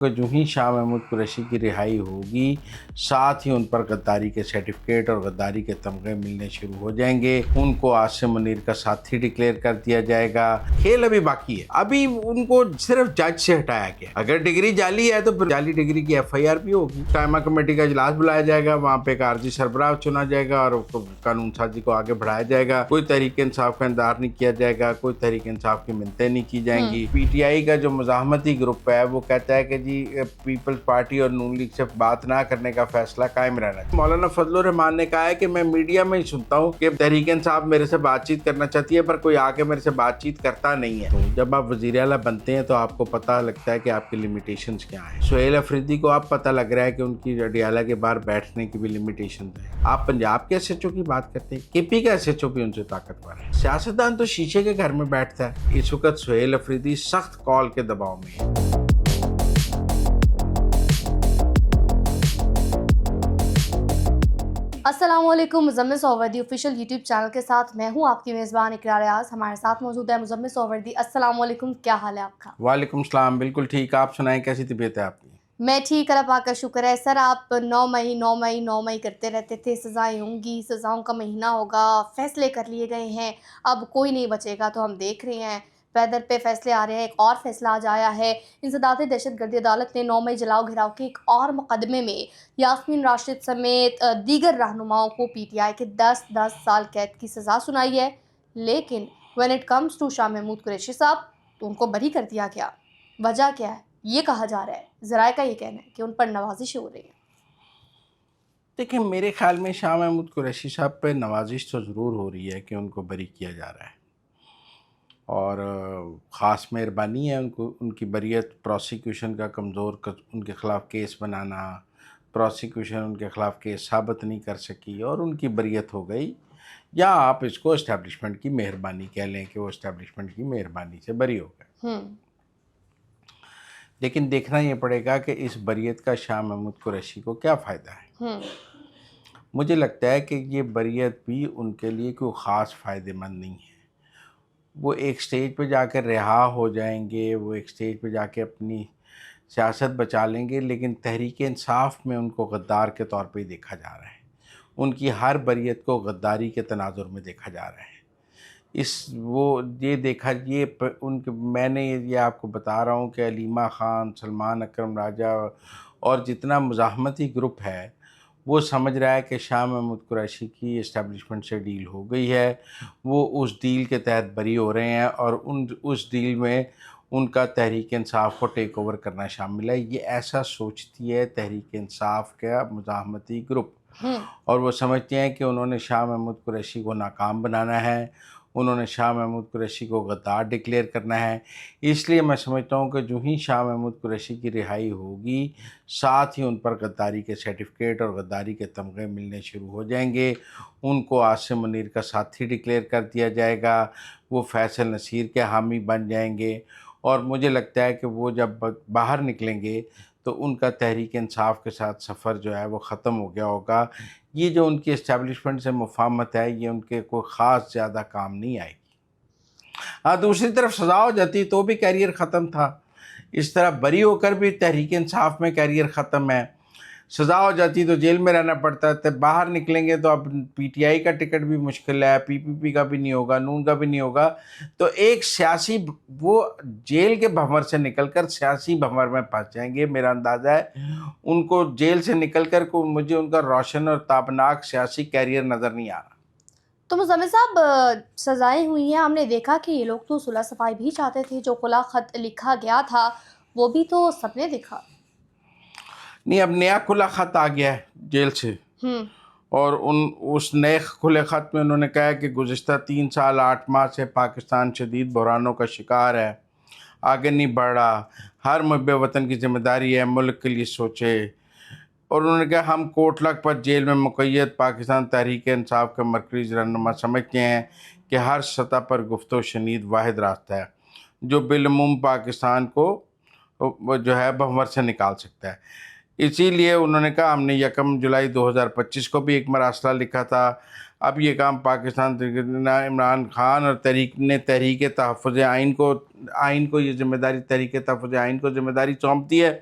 کہ جو ہی شاہ محمود قریشی کی رہائی ہوگی ساتھ ہی ان پر غداری کے سرٹیفکیٹ اور غداری کے تمغے ملنے شروع ہو جائیں گے. ان کو عاصم منیر کا ساتھی ڈکلیئر کر دیا جائے گا. کھیل ابھی باقی ہے. ابھی ان کو صرف جج سے ہٹایا گیا. اگر ڈگری جعلی ہے تو پھر جعلی ڈگری کی ایف آئی آر بھی ہوگی. قائمہ کمیٹی کا اجلاس بلایا جائے گا, وہاں پہ ایک عارضی سربراہ چنا جائے گا اور قانون سازی کو آگے بڑھایا جائے گا. کوئی تحریک انصاف کا اندار نہیں کیا جائے گا, کوئی تحریک انصاف کی منتیں نہیں کی جائیں گی. پی ٹی آئی کا جو مزاحمتی گروپ ہے وہ کہتا ہے کہ جی پیپلز پارٹی اور نون لیگ سے بات نہ کرنے کا فیصلہ قائم رہنا. مولانا فضل الرحمان نے کہا ہے کہ میں میڈیا میں ہی سنتا ہوں کہ تحریک انصاف میرے سے بات چیت کرنا چاہتی ہے پر کوئی آ کے میرے سے بات چیت کرتا نہیں ہے. تو جب آپ وزیر اعلیٰ بنتے ہیں تو آپ کو پتہ لگتا ہے کہ آپ کی لمیٹیشنز کیا ہیں. سہیل افریدی کو اب پتہ لگ رہا ہے کہ ان کی اڈیالہ کے باہر بیٹھنے کی بھی لمیٹیشنز ہیں. آپ پنجاب کے ایس ایچ او کی بات کرتے ہیں, کے پی کا ایس ایچ او بھی ان سے طاقتور ہے. سیاستدان تو شیشے کے گھر میں بیٹھتا ہے. اس وقت سہیل افریدی سخت کال کے دباؤ میں ہے. السلام علیکم. مزمل سہروردی آفیشیل یوٹیوب چینل کے ساتھ میں ہوں آپ کی میزبان اقرار ریاض. ہمارے ساتھ موجود ہے مزمل سہروردی. السلام علیکم, کیا حال ہے آپ کا؟ وعلیکم السلام, بالکل ٹھیک. آپ سنائیں کیسی طبیعت ہے آپ کی؟ میں ٹھیک, اللہ پاک کا شکر ہے. سر آپ 9 مئی کرتے رہتے تھے, سزائیں ہوں گی, سزاؤں کا مہینہ ہوگا, فیصلے کر لیے گئے ہیں, اب کوئی نہیں بچے گا. تو ہم دیکھ رہے ہیں پیدر پہ فیصلے آ رہے ہیں. ایک اور فیصلہ آج آیا ہے. انسداد دہشت گردی عدالت نے 9 مئی جلاؤ گھراؤ کے ایک اور مقدمے میں یاسمین راشد سمیت دیگر رہنماؤں کو پی ٹی آئی کے 10 سال قید کی سزا سنائی ہے. لیکن when it comes to Shah Mahmood Qureshi صاحب تو ان کو بری کر دیا گیا. وجہ کیا ہے یہ کہا جا رہا ہے, ذرائع کا یہ کہنا ہے کہ ان پر نوازش ہو رہی ہے. دیکھیں, میرے خیال میں شاہ محمود قریشی صاحب پہ نوازش تو ضرور ہو رہی ہے کہ ان کو بری کیا جا رہا ہے, اور خاص مہربانی ہے ان کی بریت پروسیکیوشن کا کمزور ان کے خلاف کیس بنانا, پروسیکیوشن ان کے خلاف کیس ثابت نہیں کر سکی اور ان کی بریت ہو گئی. یا آپ اس کو اسٹیبلشمنٹ کی مہربانی کہہ لیں کہ وہ اسٹیبلشمنٹ کی مہربانی سے بری ہو گئے. لیکن دیکھنا یہ پڑے گا کہ اس بریت کا شاہ محمود قریشی کو کیا فائدہ ہے. مجھے لگتا ہے کہ یہ بریت بھی ان کے لیے کوئی خاص فائدہ مند نہیں ہے. وہ ایک سٹیج پہ جا کے رہا ہو جائیں گے, وہ ایک سٹیج پہ جا کے اپنی سیاست بچا لیں گے, لیکن تحریک انصاف میں ان کو غدار کے طور پہ ہی دیکھا جا رہا ہے. ان کی ہر بریت کو غداری کے تناظر میں دیکھا جا رہا ہے. میں نے یہ آپ کو بتا رہا ہوں کہ علیمہ خان, سلمان اکرم راجہ اور جتنا مزاحمتی گروپ ہے وہ سمجھ رہا ہے کہ شاہ محمود قریشی کی اسٹیبلشمنٹ سے ڈیل ہو گئی ہے. وہ اس ڈیل کے تحت بری ہو رہے ہیں اور اس ڈیل میں ان کا تحریک انصاف کو ٹیک اوور کرنا شامل ہے. یہ ایسا سوچتی ہے تحریک انصاف کا مزاحمتی گروپ, اور وہ سمجھتے ہیں کہ انہوں نے شاہ محمود قریشی کو ناکام بنانا ہے, انہوں نے شاہ محمود قریشی کو غدار ڈکلیئر کرنا ہے. اس لیے میں سمجھتا ہوں کہ جو ہی شاہ محمود قریشی کی رہائی ہوگی ساتھ ہی ان پر غداری کے سرٹیفکیٹ اور غداری کے تمغے ملنے شروع ہو جائیں گے. ان کو عاصم منیر کا ساتھی ڈکلیئر کر دیا جائے گا, وہ فیصل نصیر کے حامی بن جائیں گے, اور مجھے لگتا ہے کہ وہ جب باہر نکلیں گے تو ان کا تحریک انصاف کے ساتھ سفر جو ہے وہ ختم ہو گیا ہوگا. یہ جو ان کی اسٹیبلشمنٹ سے مفاہمت ہے یہ ان کے کوئی خاص زیادہ کام نہیں آئے گی. ہاں, دوسری طرف سزا ہو جاتی تو بھی کیریئر ختم تھا. اس طرح بری ہو کر بھی تحریک انصاف میں کیریئر ختم ہے. سزا ہو جاتی تو جیل میں رہنا پڑتا ہے, باہر نکلیں گے تو اب پی ٹی آئی کا ٹکٹ بھی مشکل ہے, پی پی پی کا بھی نہیں ہوگا, نون کا بھی نہیں ہوگا. تو ایک سیاسی وہ جیل کے بھنور سے نکل کر سیاسی بھنور میں پھنس جائیں گے. میرا اندازہ ہے ان کو جیل سے نکل کر مجھے ان کا روشن اور تابناک سیاسی کیریئر نظر نہیں آ رہا. تو مزمل صاحب سزائیں ہوئی ہیں, ہم نے دیکھا کہ یہ لوگ تو صلح صفائی بھی چاہتے تھے. جو خلا خط لکھا گیا تھا وہ بھی تو سب نے دیکھا. نہیں, اب نیا کھلا خط آ گیا ہے جیل سے, اور اس نئے کھلے خط میں انہوں نے کہا ہے کہ گزشتہ 3 سال 8 ماہ سے پاکستان شدید بحرانوں کا شکار ہے, آگے نہیں بڑھ رہا, ہر محب وطن کی ذمہ داری ہے ملک کے لیے سوچے. اور انہوں نے کہا ہم کوٹ لکھپت جیل میں مقید پاکستان تحریک انصاف کے مرکزی رہنما سمجھتے ہیں کہ ہر سطح پر گفت و شنید واحد راستہ ہے جو بالعموم پاکستان کو جو ہے بھنور سے نکال سکتا ہے. اسی لیے انہوں نے کہا ہم نے 1 جولائی 2025 کو بھی ایک مراسلہ لکھا تھا. اب یہ کام پاکستان عمران خان اور تحریک تحفظ آئین کو یہ ذمہ داری تحریک تحفظ آئین کو ذمہ داری سونپ دی ہے.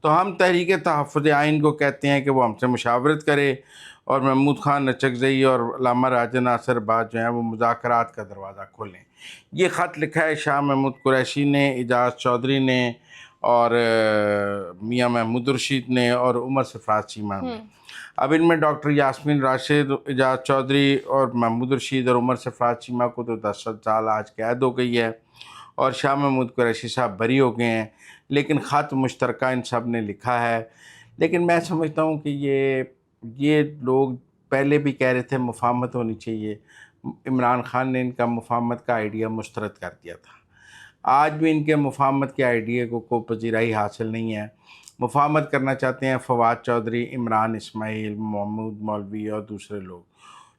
تو ہم تحریک تحفظ آئین کو کہتے ہیں کہ وہ ہم سے مشاورت کرے اور محمود خان نچکزئی اور علامہ راجہ ناصر بعد جو ہیں وہ مذاکرات کا دروازہ کھولیں۔ یہ خط لکھا ہے شاہ محمود قریشی نے، اعجاز چودھری نے اور میاں محمود رشید نے اور عمر سرفراز چیمہ نے۔ اب ان میں ڈاکٹر یاسمین راشد، اعجاز چودھری اور محمود رشید اور عمر سرفراز چیمہ کو تو 10 سال آج قید ہو گئی ہے اور شاہ محمود قریشی صاحب بری ہو گئے ہیں، لیکن خط مشترکہ ان سب نے لکھا ہے۔ لیکن میں سمجھتا ہوں کہ یہ لوگ پہلے بھی کہہ رہے تھے مفاہمت ہونی چاہیے، عمران خان نے ان کا مفاہمت کا آئیڈیا مسترد کر دیا تھا۔ آج بھی ان کے مفاہمت کے آئیڈیا کو کوئی پذیرائی حاصل نہیں ہے۔ مفاہمت کرنا چاہتے ہیں فواد چودھری، عمران اسماعیل، محمود مولوی اور دوسرے لوگ،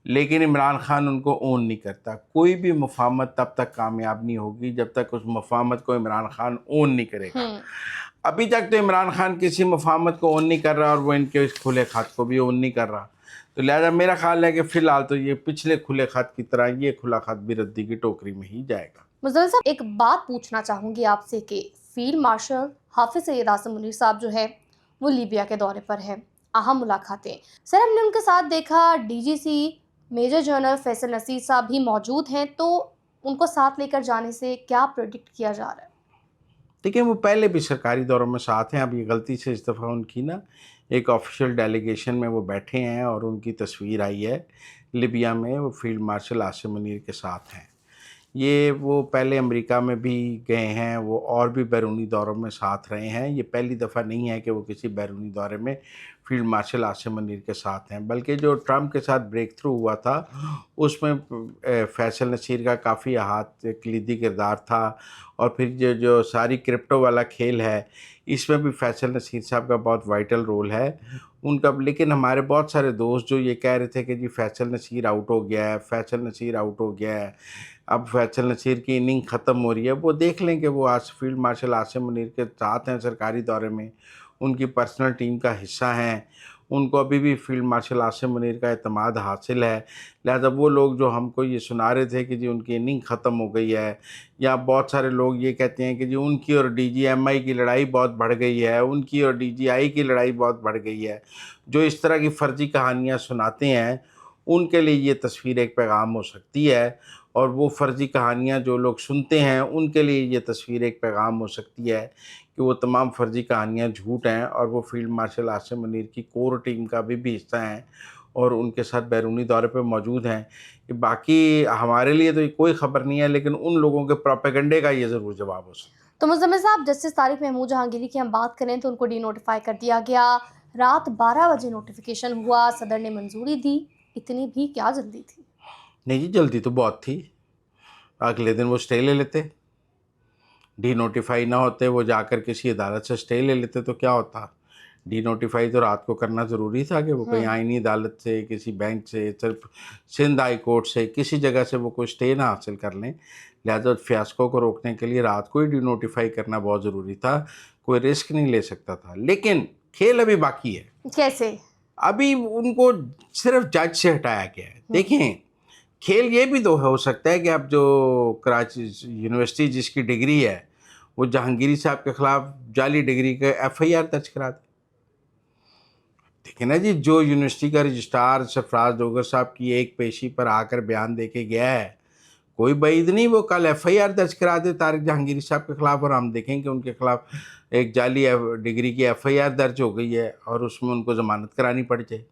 لیکن عمران خان ان کو اون نہیں کرتا۔ کوئی بھی مفاہمت تب تک کامیاب نہیں ہوگی جب تک اس مفاہمت کو عمران خان اون نہیں کرے گا۔ ابھی تک تو عمران خان کسی مفاہمت کو اون نہیں کر رہا اور وہ ان کے اس کھلے خط کو بھی اون نہیں کر رہا، تو لہذا میرا خیال ہے کہ فی الحال تو یہ پچھلے کھلے خط کی طرح یہ کھلا خط بھی ردی کی ٹوکری میں ہی جائے گا۔ مزدل صاحب، ایک بات پوچھنا چاہوں گی آپ سے کہ فیلڈ مارشل حافظ سید عاصم منیر صاحب جو ہے وہ لیبیا کے دورے پر ہے، اہم ملاقاتیں سر ہم نے ان کے ساتھ دیکھا، ڈی جی سی میجر جنرل فیصل نصیر صاحب بھی موجود ہیں، تو ان کو ساتھ لے کر جانے سے کیا پریڈکٹ کیا جا رہا ہے؟ دیکھیں وہ پہلے بھی سرکاری دوروں میں ساتھ ہیں، اب یہ غلطی سے اس دفعہ ان کی نا ایک آفیشیل ڈیلیگیشن میں وہ بیٹھے ہیں اور ان کی تصویر آئی ہے لیبیا میں، وہ فیلڈ مارشل عاصم منیر کے ساتھ ہیں۔ یہ وہ پہلے امریکہ میں بھی گئے ہیں، وہ اور بھی بیرونی دوروں میں ساتھ رہے ہیں، یہ پہلی دفعہ نہیں ہے کہ وہ کسی بیرونی دورے میں فیلڈ مارشل عاصم منیر کے ساتھ ہیں، بلکہ جو ٹرمپ کے ساتھ بریک تھرو ہوا تھا اس میں فیصل نصیر کا کافی کلیدی کردار تھا، اور پھر جو ساری کرپٹو والا کھیل ہے اس میں بھی فیصل نصیر صاحب کا بہت وائٹل رول ہے ان کا۔ لیکن ہمارے بہت سارے دوست جو یہ کہہ رہے تھے کہ جی فیصل نصیر آؤٹ ہو گیا ہے، فیصل نصیر آؤٹ ہو گیا ہے، اب فیصل نصیر کی اننگ ختم ہو رہی ہے، وہ دیکھ لیں کہ وہ آج فیلڈ مارشل عاصم منیر کے ساتھ ہیں سرکاری دورے میں، ان کی پرسنل ٹیم کا حصہ ہیں، ان کو ابھی بھی فیلڈ مارشل عاصم منیر کا اعتماد حاصل ہے۔ لہذا وہ لوگ جو ہم کو یہ سنا رہے تھے کہ جی ان کی اننگ ختم ہو گئی ہے، یا بہت سارے لوگ یہ کہتے ہیں کہ جی ان کی اور ڈی جی ایم آئی کی لڑائی بہت بڑھ گئی ہے، ان کی اور ڈی جی آئی کی لڑائی بہت بڑھ گئی ہے، جو اس طرح کی فرضی کہانیاں سناتے ہیں ان کے لیے یہ تصویر ایک پیغام ہو سکتی ہے، اور وہ فرضی کہانیاں جو لوگ سنتے ہیں ان کے لیے یہ تصویر ایک پیغام ہو سکتی ہے کہ وہ تمام فرضی کہانیاں جھوٹ ہیں، اور وہ فیلڈ مارشل عاصم منیر کی کور ٹیم کا بھی حصہ ہیں اور ان کے ساتھ بیرونی دورے پہ موجود ہیں۔ کہ باقی ہمارے لیے تو کوئی خبر نہیں ہے، لیکن ان لوگوں کے پروپیگنڈے کا یہ ضرور جواب ہو سکتا ہے۔ تو مزمل صاحب، جسٹس طارق محمود جہانگیری کی ہم بات کریں تو ان کو ڈی نوٹیفائی کر دیا گیا، رات 12 بجے نوٹیفیکیشن ہوا، صدر نے منظوری دی، اتنی بھی کیا جلدی تھی؟ نہیں جی، جلدی تو بہت تھی، اگلے دن وہ اسٹے لے لیتے، ڈی نوٹیفائی نہ ہوتے، وہ جا کر کسی عدالت سے اسٹے لے لیتے تو کیا ہوتا۔ ڈی نوٹیفائی تو رات کو کرنا ضروری تھا کہ وہ کہیں آئینی عدالت سے، کسی بینچ سے، صرف سندھ ہائی کورٹ سے، کسی جگہ سے وہ کوئی اسٹے نہ حاصل کر لیں، لہذا فیاسکو کو روکنے کے لیے رات کو ہی ڈی نوٹیفائی کرنا بہت ضروری تھا، کوئی رسک نہیں لے سکتا تھا۔ لیکن کھیل ابھی باقی ہے۔ کیسے؟ ابھی ان کو صرف جج سے ہٹایا گیا ہے۔ دیکھیں کھیل یہ بھی تو ہو سکتا ہے کہ اب جو کراچی یونیورسٹی جس کی ڈگری ہے وہ جہانگیری صاحب کے خلاف جعلی ڈگری کا ایف آئی آر درج کرا دے۔ دیکھیں نا جی، جو یونیورسٹی کا رجسٹرار سرفراز ڈوگر صاحب کی ایک پیشی پر آ کر بیان دے کے گیا ہے، کوئی بعید نہیں وہ کل ایف آئی آر درج کرا دے طارق جہانگیری صاحب کے خلاف، اور ہم دیکھیں کہ ان کے خلاف ایک جعلی ڈگری کی ایف آئی آر درج ہو گئی ہے اور اس میں ان کو ضمانت کرانی پڑ جائے۔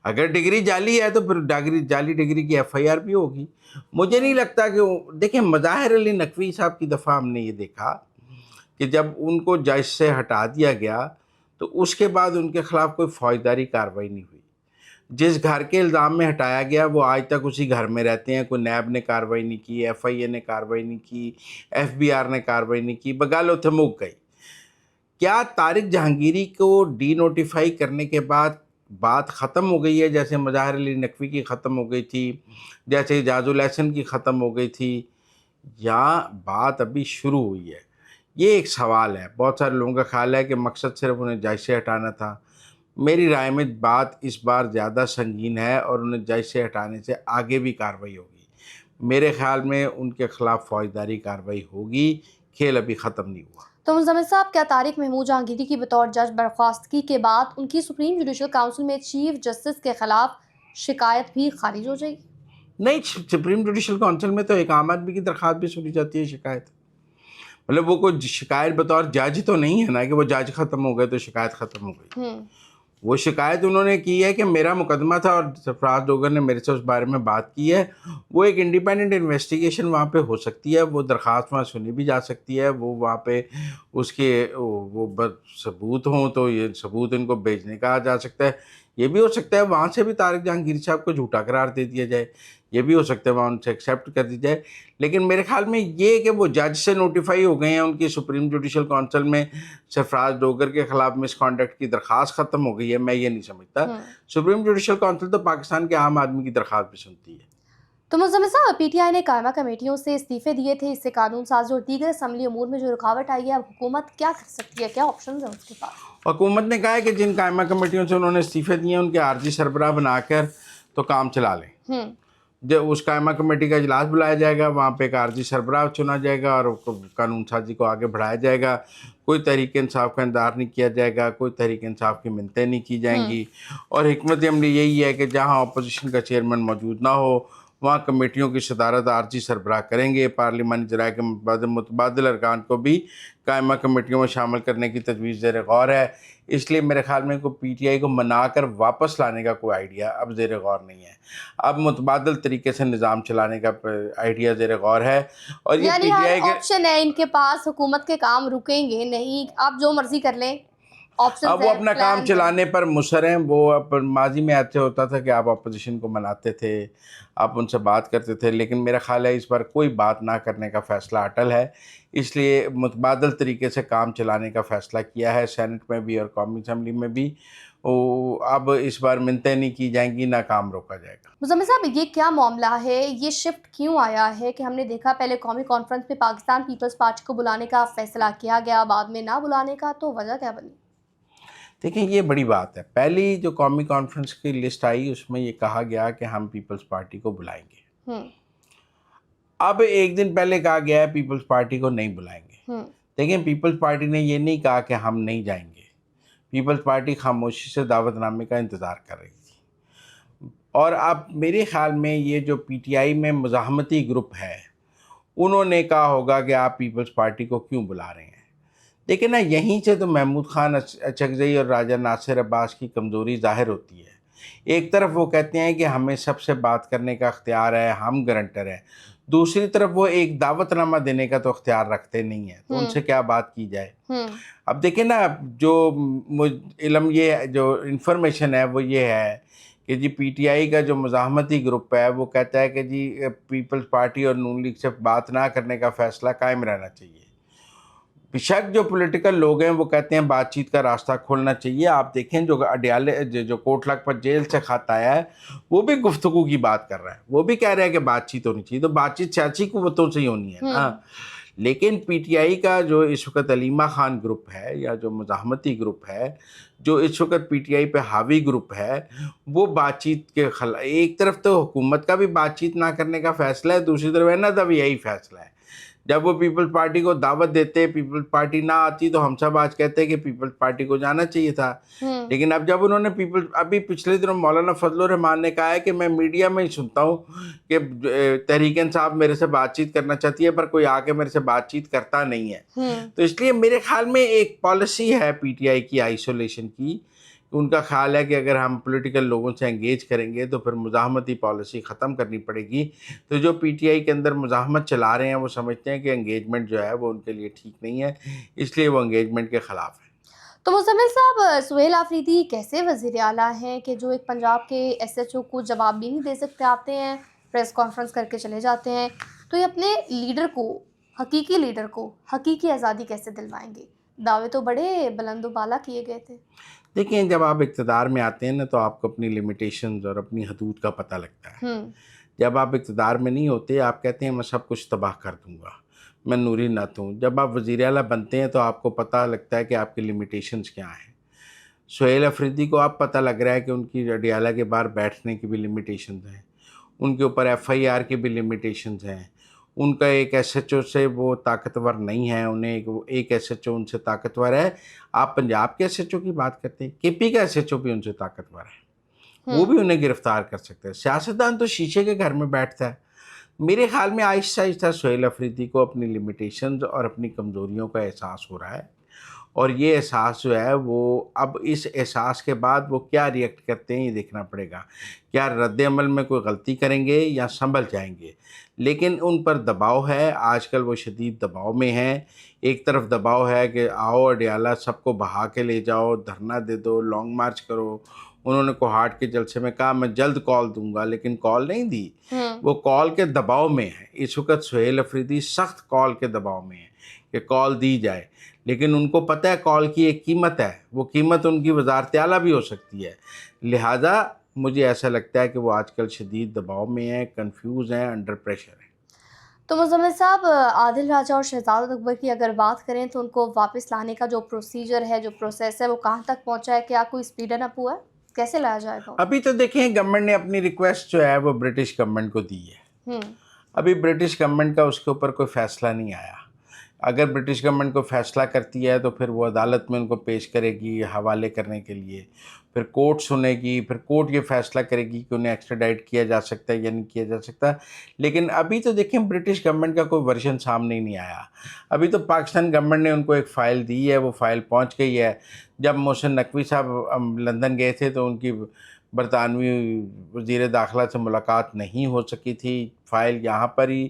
اگر ڈگری جعلی ہے تو پھر جعلی ڈگری کی ایف آئی آر بھی ہوگی۔ مجھے نہیں لگتا کہ دیکھیں مظاہر علی نقوی صاحب کی دفعہ ہم نے یہ دیکھا کہ جب ان کو جج سے ہٹا دیا گیا تو اس کے بعد ان کے خلاف کوئی فوجداری کارروائی نہیں ہوئی۔ جس گھر کے الزام میں ہٹایا گیا وہ آج تک اسی گھر میں رہتے ہیں، کوئی نیب نے کارروائی نہیں کی، ایف آئی اے نے کارروائی نہیں کی، ایف بی آر نے کارروائی نہیں کی، بگال اتھے مک گئی۔ کیا طارق جہانگیری کو ڈی نوٹیفائی کرنے کے بعد بات ختم ہو گئی ہے جیسے مظاہر علی نقوی کی ختم ہو گئی تھی، جیسے اعجاز الاحسن کی ختم ہو گئی تھی، یا بات ابھی شروع ہوئی ہے؟ یہ ایک سوال ہے۔ بہت سارے لوگوں کا خیال ہے کہ مقصد صرف انہیں جج سے ہٹانا تھا۔ میری رائے میں بات اس بار زیادہ سنگین ہے اور انہیں جج سے ہٹانے سے آگے بھی کارروائی ہوگی۔ میرے خیال میں ان کے خلاف فوجداری کارروائی ہوگی، کھیل ابھی ختم نہیں ہوا۔ تو مزمل صاحب، کیا طارق محمود جہانگیری کی بطور جج برخواستگی کے بعد ان کی سپریم جوڈیشل کاؤنسل میں چیف جسٹس کے خلاف شکایت بھی خارج ہو جائے گی؟ نہیں، سپریم جوڈیشل کونسل میں تو ایک عام آدمی کی درخواست بھی سنی جاتی ہے شکایت. مطلب وہ کوئی شکایت بطور جج تو نہیں ہے نا کہ وہ جج ختم ہو گئے تو شکایت ختم ہو گئی. وہ شکایت انہوں نے کی ہے کہ میرا مقدمہ تھا اور سرفراز ڈوگر نے میرے سے اس بارے میں بات کی ہے. وہ ایک انڈیپینڈنٹ انویسٹیگیشن وہاں پہ ہو سکتی ہے، وہ درخواست وہاں سنی بھی جا سکتی ہے، وہ وہاں پہ اس کے وہ ثبوت ہوں تو یہ ثبوت ان کو بھیجنے کا جا سکتا ہے. یہ بھی ہو سکتا ہے وہاں سے بھی طارق جہانگیر صاحب کو جھوٹا قرار دے دیا جائے، یہ بھی ہو سکتا ہے وہاں ان سے ایکسیپٹ کر دی جائے. لیکن میرے خیال میں یہ کہ وہ جج سے نوٹیفائی ہو گئے ہیں، ان کی سپریم جوڈیشل کونسل میں سرفراز ڈوگر کے خلاف مس کانڈکٹ کی درخواست ختم ہو گئی ہے، میں یہ نہیں سمجھتا. سپریم جوڈیشل کونسل تو پاکستان کے عام آدمی کی درخواست بھی سنتی ہے. تو مزمل صاحب، پی ٹی آئی نے قائمہ کمیٹیوں سے استعفے دیے تھے، اس سے قانون سازی اور دیگر اسمبلی امور میں جو رکاوٹ آئی ہے، اب حکومت کیا کر سکتی ہے؟ کیا آپشنز ہیں اس کے پاس؟ حکومت نے کہا ہے کہ جن قائمہ کمیٹیوں سے انہوں نے استعفے دیے ہیں ان کے عارضی سربراہ بنا کر تو کام چلا لیں. جب اس قائمہ کمیٹی کا اجلاس بلایا جائے گا، وہاں پہ ایک عارضی سربراہ چنا جائے گا اور قانون سازی کو آگے بڑھایا جائے گا. کوئی تحریک انصاف کا انتظار نہیں کیا جائے گا، کوئی تحریک انصاف کی منتیں نہیں کی جائیں گی. اور حکمت عملی یہی ہے کہ جہاں اپوزیشن کا چیئرمین موجود نہ ہو وہاں کمیٹیوں کی صدارت عارضی سربراہ کریں گے. پارلیمانی ذرائع کے متبادل ارکان کو بھی قائمہ کمیٹیوں میں شامل کرنے کی تجویز زیر غور ہے. اس لیے میرے خیال میں کوئی پی ٹی آئی کو منا کر واپس لانے کا کوئی آئیڈیا اب زیر غور نہیں ہے. اب متبادل طریقے سے نظام چلانے کا آئیڈیا زیر غور ہے. اور یہ یعنی پی ٹی ہر آئی کے آپشن ہے ان کے پاس، حکومت کے کام رکیں گے نہیں، آپ جو مرضی کر لیں. اب وہ اپنا کام چلانے پر مصر ہیں. وہ ماضی میں ایسے ہوتا تھا کہ آپ اپوزیشن کو مناتے تھے، آپ ان سے بات کرتے تھے، لیکن میرا خیال ہے اس بار کوئی بات نہ کرنے کا فیصلہ اٹل ہے. اس لیے متبادل طریقے سے کام چلانے کا فیصلہ کیا ہے، سینٹ میں بھی اور قومی اسمبلی میں بھی. اب اس بار منتیں نہیں کی جائیں گی، نہ کام روکا جائے گا. مزمل صاحب، یہ کیا معاملہ ہے؟ یہ شفٹ کیوں آیا ہے کہ ہم نے دیکھا پہلے قومی کانفرنس میں پاکستان پیپلز پارٹی کو بلانے کا فیصلہ کیا گیا، بعد میں نہ بلانے کا، تو وجہ کیا بنی؟ دیکھیں یہ بڑی بات ہے. پہلی جو قومی کانفرنس کی لسٹ آئی اس میں یہ کہا گیا کہ ہم پیپلز پارٹی کو بلائیں گے. اب ایک دن پہلے کہا گیا ہے پیپلز پارٹی کو نہیں بلائیں گے. دیکھیں پیپلز پارٹی نے یہ نہیں کہا کہ ہم نہیں جائیں گے. پیپلز پارٹی خاموشی سے دعوت نامے کا انتظار کر رہی تھی. اور اب میرے خیال میں یہ جو پی ٹی آئی میں مزاحمتی گروپ ہے انہوں نے کہا ہوگا کہ آپ پیپلز پارٹی کو کیوں بلا رہے ہیں. دیکھیں نا، یہیں سے تو محمود خان اچکزئی اور راجہ ناصر عباس کی کمزوری ظاہر ہوتی ہے. ایک طرف وہ کہتے ہیں کہ ہمیں سب سے بات کرنے کا اختیار ہے، ہم گارنٹر ہیں، دوسری طرف وہ ایک دعوت نامہ دینے کا تو اختیار رکھتے نہیں ہیں، تو ان سے کیا بات کی جائے. اب دیکھیں نا، جو علم یہ جو انفارمیشن ہے وہ یہ ہے کہ جی پی ٹی آئی کا جو مزاحمتی گروپ ہے وہ کہتا ہے کہ جی پیپلز پارٹی اور نون لیگ سے بات نہ کرنے کا فیصلہ قائم رہنا چاہیے. بیشک جو پولیٹیکل لوگ ہیں وہ کہتے ہیں بات چیت کا راستہ کھولنا چاہیے. آپ دیکھیں جو اڈیالے جو کوٹ لکھپت جیل سے خط آیا ہے وہ بھی گفتگو کی بات کر رہا ہے، وہ بھی کہہ رہا ہے کہ بات چیت ہونی چاہیے. تو بات چیت سیاسی قوتوں سے ہی ہونی ہے نا. لیکن پی ٹی آئی کا جو اس وقت علیمہ خان گروپ ہے یا جو مزاحمتی گروپ ہے، جو اس وقت پی ٹی آئی پہ حاوی گروپ ہے، وہ بات چیت کے ایک طرف تو حکومت کا بھی بات چیت نہ کرنے کا فیصلہ ہے، دوسری طرف انہوں کا بھی یہی فیصلہ ہے. جب وہ پیپلز پارٹی کو دعوت دیتے، پیپلز پارٹی نہ آتی تو ہم سب آج کہتے ہیں کہ پیپلز پارٹی کو جانا چاہیے تھا. لیکن اب جب انہوں نے ابھی پچھلے دنوں مولانا فضل الرحمان نے کہا ہے کہ میں میڈیا میں ہی سنتا ہوں کہ تحریک انصاف میرے سے بات چیت کرنا چاہتی ہے پر کوئی آ کے میرے سے بات چیت کرتا نہیں ہے. تو اس لیے میرے خیال میں ایک پالیسی ہے پی ٹی آئی کی آئسولیشن کی. ان کا خیال ہے کہ اگر ہم پولیٹیکل لوگوں سے انگیج کریں گے تو پھر مزاحمتی پالیسی ختم کرنی پڑے گی. تو جو پی ٹی آئی کے اندر مزاحمت چلا رہے ہیں وہ سمجھتے ہیں کہ انگیجمنٹ جو ہے وہ ان کے لیے ٹھیک نہیں ہے، اس لیے وہ انگیجمنٹ کے خلاف ہے. تو مزمل صاحب، سہیل آفریدی کیسے وزیر اعلیٰ ہیں کہ جو ایک پنجاب کے ایس ایچ او کو جواب بھی نہیں دے سکتے، آتے ہیں پریس کانفرنس کر کے چلے جاتے ہیں، تو یہ اپنے لیڈر کو، حقیقی لیڈر کو حقیقی آزادی کیسے دلوائیں گے؟ دعوے تو بڑے بلند و بالا کیے گئے تھے. دیکھیں جب آپ اقتدار میں آتے ہیں نا تو آپ کو اپنی لمیٹیشنز اور اپنی حدود کا پتہ لگتا ہے. جب آپ اقتدار میں نہیں ہوتے آپ کہتے ہیں میں سب کچھ تباہ کر دوں گا، میں نوری نعت ہوں. جب آپ وزیر اعلیٰ بنتے ہیں تو آپ کو پتہ لگتا ہے کہ آپ کی لمیٹیشنز کیا ہیں. سہیل آفریدی کو اب پتہ لگ رہا ہے کہ ان کی اڈیالہ کے باہر بیٹھنے کی بھی لمیٹیشنز ہیں، ان کے اوپر ایف آئی آر کی بھی لمیٹیشنز ہیں، ان کا ایک ایس ایچ او سے وہ طاقتور نہیں ہے, انہیں ایک ایس ایچ او ان سے طاقتور ہے. آپ پنجاب کے ایس ایچ او کی بات کرتے ہیں, کے پی کا ایس ایچ او بھی ان سے طاقتور ہے, وہ بھی انہیں گرفتار کر سکتے ہیں. سیاستدان تو شیشے کے گھر میں بیٹھتا ہے. میرے خیال میں آہستہ آہستہ سہیل افریدی کو اپنی لمیٹیشنز اور اپنی کمزوریوں کا احساس ہو رہا ہے, اور یہ احساس جو ہے وہ اب اس احساس کے بعد وہ کیا ریئیکٹ کرتے ہیں یہ دیکھنا پڑے گا. کیا رد عمل میں کوئی غلطی کریں گے یا سنبھل جائیں گے؟ لیکن ان پر دباؤ ہے, آج کل وہ شدید دباؤ میں ہیں. ایک طرف دباؤ ہے کہ آؤ اڈیالہ سب کو بہا کے لے جاؤ, دھرنا دے دو, لانگ مارچ کرو. انہوں نے کوہاٹ کے جلسے میں کہا میں جلد کال دوں گا, لیکن کال نہیں دی. وہ کال کے دباؤ میں ہے اس وقت. سہیل افریدی سخت کال کے دباؤ میں ہے کہ کال دی جائے, لیکن ان کو پتہ ہے کال کی ایک قیمت ہے, وہ قیمت ان کی وزارت اعلیٰ بھی ہو سکتی ہے. لہٰذا مجھے ایسا لگتا ہے کہ وہ آج کل شدید دباؤ میں ہیں, کنفیوز ہیں, انڈر پریشر ہیں. تو مزمل صاحب، عادل راجہ اور شہزاد اکبر کی اگر بات کریں تو ان کو واپس لانے کا جو پروسیجر ہے، جو پروسیس ہے، وہ کہاں تک پہنچا ہے؟ کیا کوئی اسپیڈن اپ ہوا ہے؟ کیسے لایا جائے گا؟ ابھی تو دیکھیں گورنمنٹ نے اپنی ریکویسٹ جو ہے وہ برٹش گورنمنٹ کو دی ہے. ابھی برٹش گورنمنٹ کا اس کے اوپر کوئی فیصلہ نہیں آیا. اگر برٹش گورنمنٹ کو فیصلہ کرتی ہے تو پھر وہ عدالت میں ان کو پیش کرے گی حوالے کرنے کے لیے, پھر کورٹ سنے گی, پھر کورٹ یہ فیصلہ کرے گی کہ انہیں ایکسٹراڈائٹ کیا جا سکتا ہے یا نہیں کیا جا سکتا. لیکن ابھی تو دیکھیں برٹش گورنمنٹ کا کوئی ورژن سامنے نہیں آیا. ابھی تو پاکستان گورنمنٹ نے ان کو ایک فائل دی ہے, وہ فائل پہنچ گئی ہے. جب محسن نقوی صاحب لندن گئے تھے تو ان کی برطانوی وزیر داخلہ سے ملاقات نہیں ہو سکی تھی. فائل یہاں پر ہی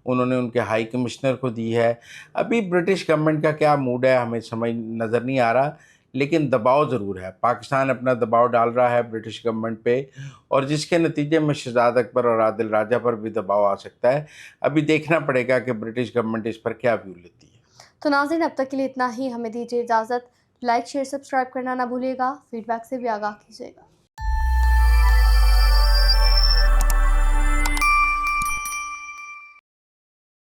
انہوں نے ان کے ہائی کمشنر کو دی ہے. ابھی برٹش گورنمنٹ کا کیا موڈ ہے ہمیں سمجھ نظر نہیں آ رہا, لیکن دباؤ ضرور ہے. پاکستان اپنا دباؤ ڈال رہا ہے برٹش گورنمنٹ پہ, اور جس کے نتیجے میں شہزاد اکبر اور عادل راجہ پر بھی دباؤ آ سکتا ہے. ابھی دیکھنا پڑے گا کہ برٹش گورنمنٹ اس پر کیا ویو لیتی ہے. تو ناظرین، اب تک کے لیے اتنا ہی. ہمیں دیجیے اجازت. لائک، شیئر، سبسکرائب کرنا نہ بھولیے گا. فیڈ بیک سے بھی آگاہ کیجیے گا.